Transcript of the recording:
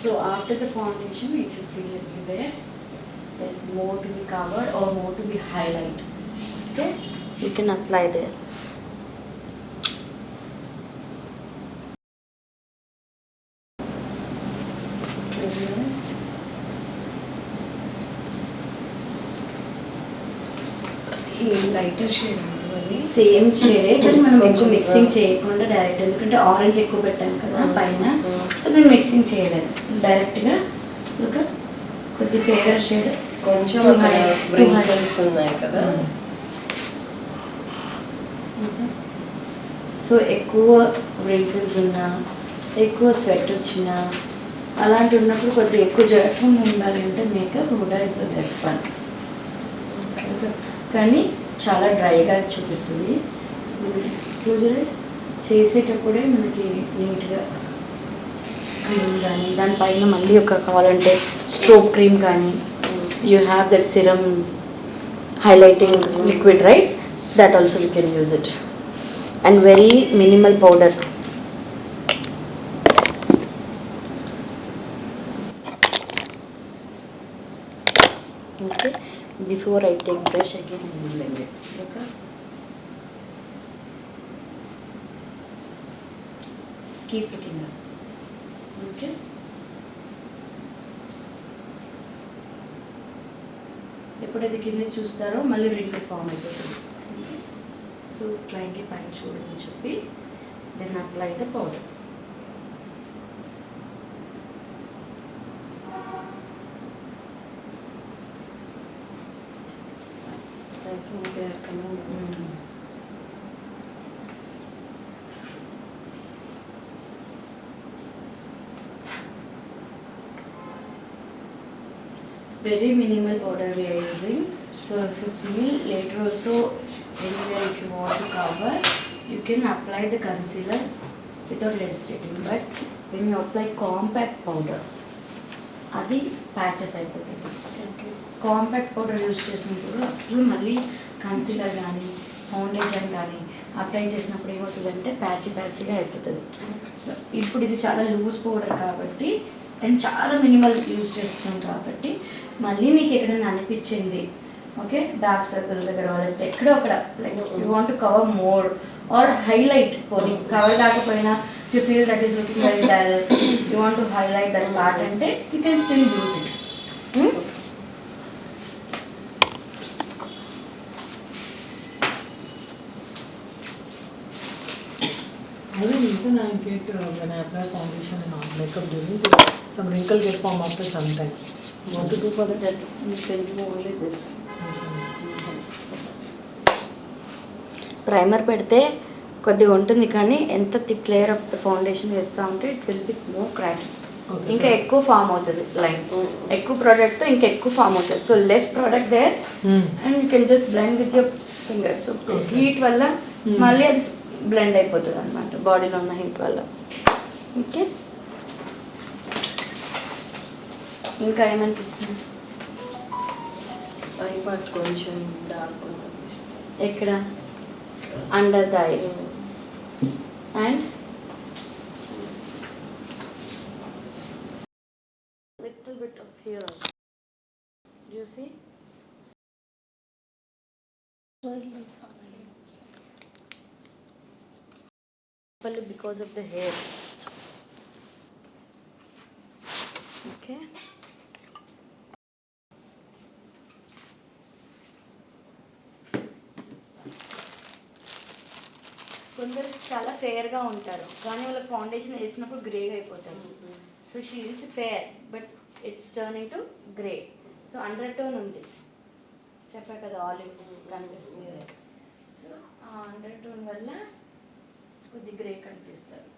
So after the foundation, if you feel everywhere, there's more to be covered or more to be highlighted. Okay, you can apply there. Close your eyes. Lighter shade same షేడే కానీ మనం ఎక్కువ mixing చేయకుండా direct, ఎందుకంటే orange ఎక్కువ పెట్టాను కదా పైన, సో నేను మిక్సింగ్ చేయలేదు, డైరెక్ట్గా ఒక కొద్ది ఫేవర్ షేడ్ కొంచెం wrinkles ఉన్నాయి కదా. సో ఎక్కువ wrinkles ఉన్నా, ఎక్కువ స్వెట్ వచ్చినా, అలాంటి ఉన్నప్పుడు కొద్దిగా ఎక్కువ జరగకుండా ఉండాలి అంటే makeup Huda is the best one. కానీ చాలా డ్రైగా చూపిస్తుంది. క్లోజర్ చేసేటప్పుడే మనకి నీట్గా క్రీమ్ కానీ దానిపైన మళ్ళీ ఒక కావాలంటే స్ట్రోక్ క్రీమ్ కానీ, you have that serum highlighting liquid right, that also you can use it. And very minimal powder. Okay, before I take brush again, I will blend it. Okay. Keep looking up. Okay. ఎప్పుడైతే కింద చూస్తారో మళ్ళీ wrinkle form అయిపోతుంది. So క్లయింట్కి పైన చూడని చెప్పి then apply the powder. I think they are coming. Very minimal powder we are using. So if you feel later also anywhere if you want to cover, you can apply the concealer without hesitating. But when you apply compact powder, అది patches అయిపోతుంది. Compact powder use చేసినప్పుడు అసలు మళ్ళీ concealer కానీ foundation కానీ apply చేసినప్పుడు ఏమవుతుందంటే ప్యాచీగా అయిపోతుంది. సో ఇప్పుడు ఇది చాలా లూజ్ పౌడర్ కాబట్టి అండ్ చాలా మినిమల్ యూజ్ చేస్తున్నాం కాబట్టి మళ్ళీ మీకు ఎక్కడైనా అనిపించింది ఓకే డార్క్ సర్కిల్ దగ్గర లేకపోతే ఎక్కడో అక్కడ like you want to cover more or highlight పోనీ కవర్ కాకపోయినా you feel that is looking very dull, you want to highlight that part అంటే you can still use it. Another reason I get when I apply foundation and all makeup during some wrinkle get form after some time. What to do for that? You can do only this. Primer పెడితే కొద్దిగా ఉంటుంది కానీ ఎంత thick layer of the foundation వేస్తూ ఉంటే it will be more cracking, ఇంకా ఎక్కువ form అవుతుంది లైన్స్, ఎక్కువ ప్రోడక్ట్తో ఇంకా ఎక్కువ ఫామ్ అవుతుంది. So less product there and you can just blend with your fingers. So heat వల్ల మళ్ళీ అది బ్లెండ్ అయిపోతుంది అనమాట బాడీలో ఉన్న హీట్ వల్ల. ఓకే, ఇంకా ఏమనిపిస్తుంది? ఐ పార్ట్ కొంచెం డార్క్ అనిపిస్తుంది. ఎక్కడ? Under the I and little bit of here. Do you see? Because of the hair. Okay. కొందరు చాలా ఫేర్గా ఉంటారు కానీ వాళ్ళకి ఫౌండేషన్ వేసినప్పుడు గ్రేగా అయిపోతారు. So she is fair but it's turning to grey. So under tone ఉంది చెప్పా కదా, ఆలివ్ కనిపిస్తుంది. సో ఆ అండర్ టోన్ వల్ల కొద్ది గ్రే కనిపిస్తారు.